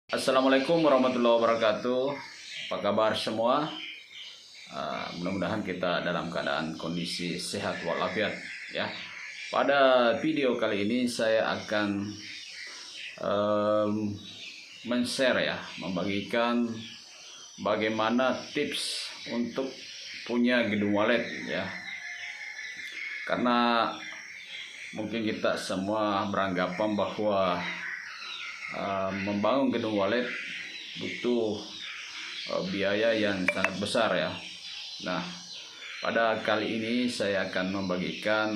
Assalamualaikum warahmatullahi wabarakatuh. Apa kabar semua? Mudah-mudahan kita dalam keadaan kondisi sehat walafiat ya. Pada video kali ini saya akan men-share ya, membagikan bagaimana tips untuk punya gedung wallet ya. Karena mungkin kita semua beranggapan bahwa membangun gedung wallet butuh biaya yang sangat besar ya. Nah, pada kali ini saya akan membagikan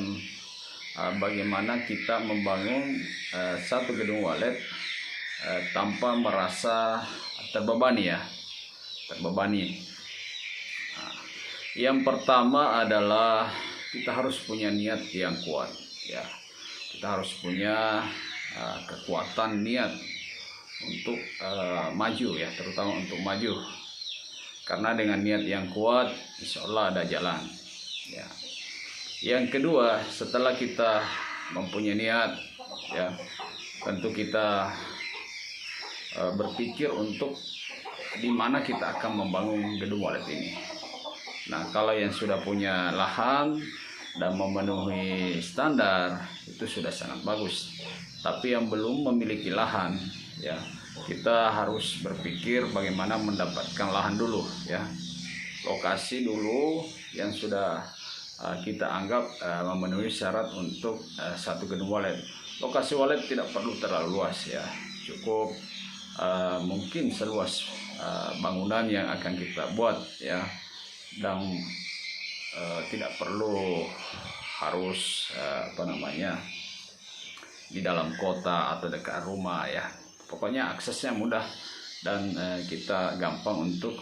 bagaimana kita membangun satu gedung wallet tanpa merasa terbebani ya. Nah, yang pertama adalah kita harus punya niat yang kuat ya. Kita harus punya kekuatan niat untuk maju ya, terutama untuk maju, karena dengan niat yang kuat insya Allah ada jalan ya. Yang kedua, setelah kita mempunyai niat ya, tentu kita berpikir untuk di mana kita akan membangun gedung wallet ini. Nah, kalau yang sudah punya lahan dan memenuhi standar itu sudah sangat bagus. Tapi yang belum memiliki lahan ya, kita harus berpikir bagaimana mendapatkan lahan dulu ya. Lokasi dulu yang sudah kita anggap memenuhi syarat untuk satu gedung wallet. Lokasi wallet tidak perlu terlalu luas ya, cukup mungkin seluas bangunan yang akan kita buat ya, dan tidak perlu harus di dalam kota atau dekat rumah ya. Pokoknya aksesnya mudah dan kita gampang untuk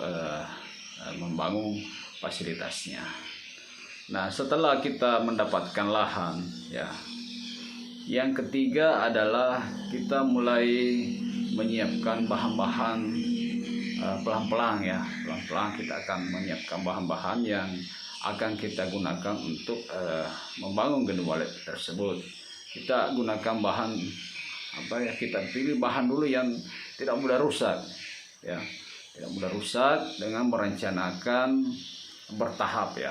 membangun fasilitasnya. Nah, setelah kita mendapatkan lahan ya, yang ketiga adalah kita mulai menyiapkan bahan-bahan pelan-pelan ya. Pelan-pelan kita akan menyiapkan bahan-bahan yang akan kita gunakan untuk membangun gedung wallet tersebut. Kita gunakan bahan kita pilih bahan dulu yang tidak mudah rusak ya, tidak mudah rusak, dengan merencanakan bertahap ya.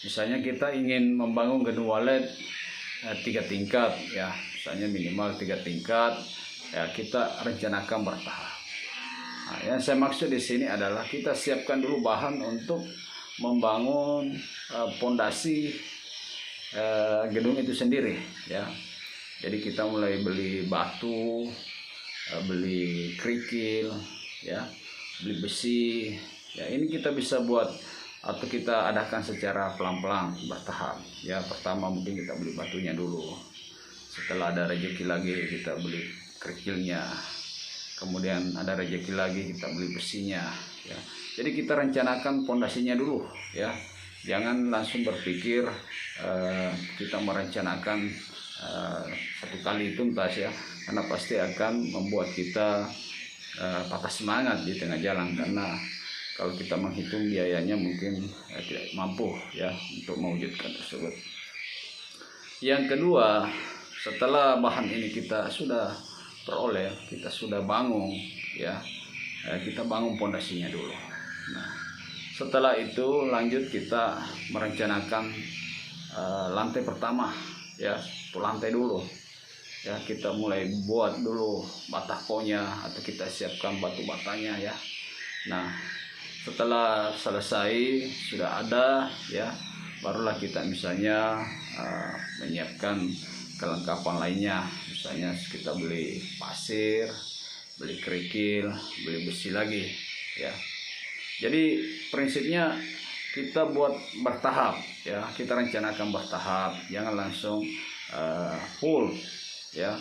Misalnya kita ingin membangun gedung wallet 3 tingkat ya, misalnya minimal 3 tingkat ya, kita rencanakan bertahap. Nah, yang saya maksud di sini adalah kita siapkan dulu bahan untuk membangun pondasi gedung itu sendiri ya. Jadi kita mulai beli batu, beli kerikil ya, beli besi ya. Ini kita bisa buat atau kita adakan secara pelan-pelan bertahap ya. Pertama mungkin kita beli batunya dulu, setelah ada rezeki lagi kita beli kerikilnya, kemudian ada rezeki lagi kita beli besinya ya. Jadi kita rencanakan pondasinya dulu ya. Jangan langsung berpikir kita merencanakan satu kali tuntas ya, karena pasti akan membuat kita patah semangat di tengah jalan, karena kalau kita menghitung biayanya mungkin tidak mampu ya untuk mewujudkan tersebut. Yang kedua, setelah bahan ini kita sudah peroleh, kita sudah bangun ya, kita bangun pondasinya dulu. Nah, setelah itu lanjut kita merencanakan lantai pertama ya, lantai dulu ya. Kita mulai buat dulu batakonya atau kita siapkan batu batanya ya. Nah, setelah selesai sudah ada ya, barulah kita misalnya menyiapkan kelengkapan lainnya. Misalnya kita beli pasir, beli kerikil, beli besi lagi ya. Jadi prinsipnya kita buat bertahap ya, kita rencanakan bertahap, jangan langsung full ya.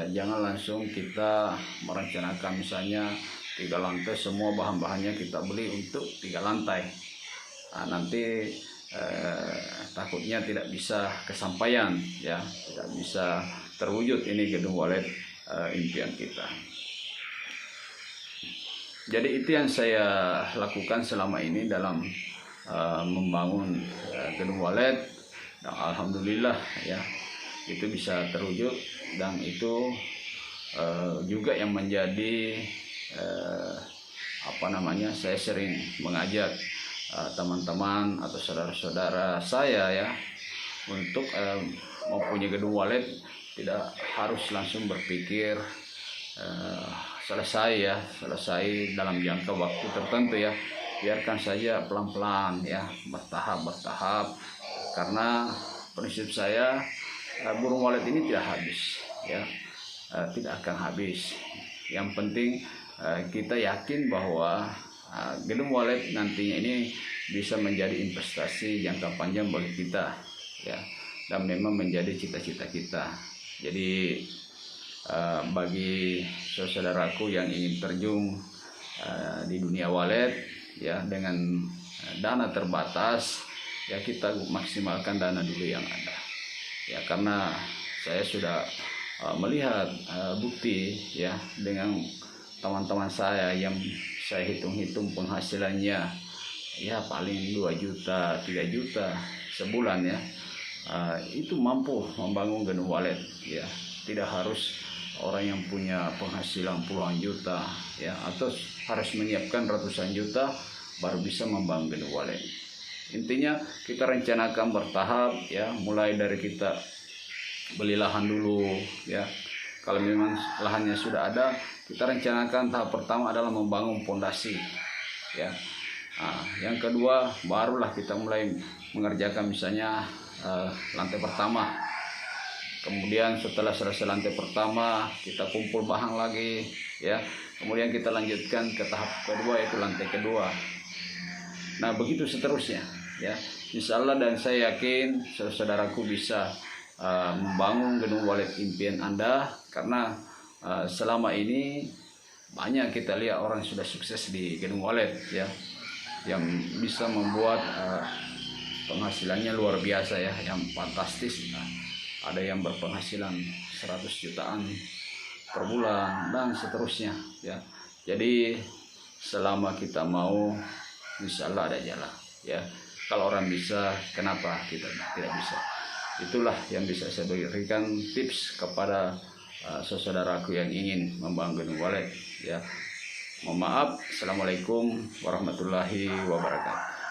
Jangan langsung kita merencanakan misalnya 3 lantai, semua bahan-bahannya kita beli untuk 3 lantai. Nah, nanti takutnya tidak bisa kesampaian ya, tidak bisa terwujud ini gedung wallet impian kita. Jadi itu yang saya lakukan selama ini dalam membangun gedung wallet, dan alhamdulillah ya itu bisa terwujud, dan itu juga yang menjadi saya sering mengajak teman-teman atau saudara-saudara saya ya untuk mempunyai gedung wallet. Tidak harus langsung berpikir selesai dalam jangka waktu tertentu ya. Biarkan saja pelan-pelan ya, bertahap, karena prinsip saya burung walet ini tidak habis ya, tidak akan habis. Yang penting kita yakin bahwa gedung walet nantinya ini bisa menjadi investasi jangka panjang bagi kita ya, dan memang menjadi cita-cita kita. Jadi bagi saudaraku yang ingin terjun di dunia walet ya, dengan dana terbatas ya, kita maksimalkan dana dulu yang ada ya, karena saya sudah melihat bukti ya dengan teman-teman saya yang saya hitung-hitung penghasilannya ya paling 2 juta 3 juta sebulan ya, itu mampu membangun gedung walet ya. Tidak harus orang yang punya penghasilan puluhan juta ya, atau harus menyiapkan ratusan juta baru bisa membangun gedung walet. Intinya kita rencanakan bertahap ya, mulai dari kita beli lahan dulu ya. Kalau memang lahannya sudah ada, kita rencanakan tahap pertama adalah membangun fondasi ya. Yang kedua barulah kita mulai mengerjakan misalnya lantai pertama. Kemudian setelah selesai lantai pertama, kita kumpul bahan lagi ya. Kemudian kita lanjutkan ke tahap kedua, yaitu lantai kedua. Nah begitu seterusnya ya. Insya Allah, dan saya yakin saudaraku bisa membangun gedung walet impian Anda, karena selama ini banyak kita lihat orang sudah sukses di gedung walet ya, yang bisa membuat penghasilannya luar biasa ya, yang fantastis. Ada yang berpenghasilan 100 jutaan per bulan dan seterusnya ya. Jadi selama kita mau, insya Allah ada jalan ya. Kalau orang bisa, kenapa kita tidak bisa? Itulah yang bisa saya berikan tips kepada saudaraku yang ingin membangun gedung walet ya. Mohon maaf. Assalamualaikum warahmatullahi wabarakatuh.